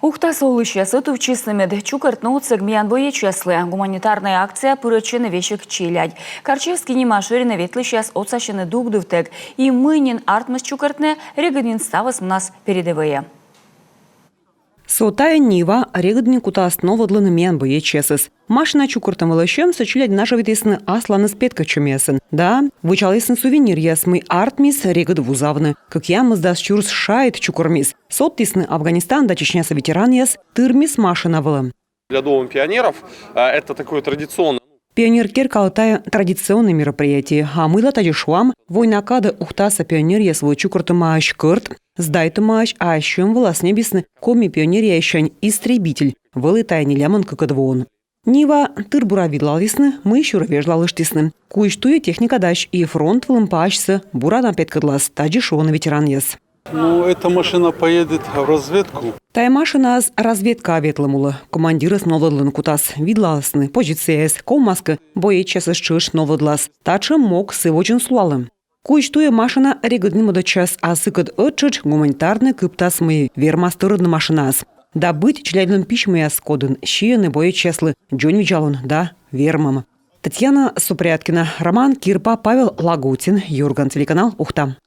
Ухта солыщасы тувчисымед чукартну цегмиян бое чеслы. Гуманитарная акция пырычыны вещик чилядь. Карчевский немашырины ветлы сейчас отсащены дугдывтек. И мынин артмас чукартне регадин ставас у нас передовые. Сотая Нива регадни кута основадланы мен бое чесыс. Машина чукартам вылащем сочилядь наша витесны асланы спетка чумесен. Да, вычалесен сувенир ясмый артмис регад вузавны. Как ямыз дас чурс шает чукурмис. Соттисны Афганистан да Чечняса ветеран яс тырмис машина вылым. Для Дома пионеров это такое традиционное. Пионеркер калтая традиционное мероприятие. А мыла тадишуам войнакада ухтаса пионер свой чукартамааш кырт. Сдайтамааш, а еще волосне бисны коми пионер ящань истребитель. Вылытай не ляман какадвон. Нива тырбура видлалисны, мы еще равежлалыштисны. Куиштуя техника дач и фронт вылымпаашсы бура на петкадлас тадишуан ветеран яс. Ну, эта машина поедет в разведку. Тая машина аз разведка ветламула. Командира с новодлын кутас видлалысны. Позиция с комаска боечеса шиш новодлас. Тача мог сывочин слуалым. Куиштуя машина регаднима до час, а сыкад отчыч гуманитарный кыптас мы вермастырыдны машинас. Да быть члядным пищмы яскодын, щиены боечеслы, джон вичалун, да, вермам. Татьяна Супряткина, Роман Кирпа, Павел Лагутин, Юрган, телеканал Ухта.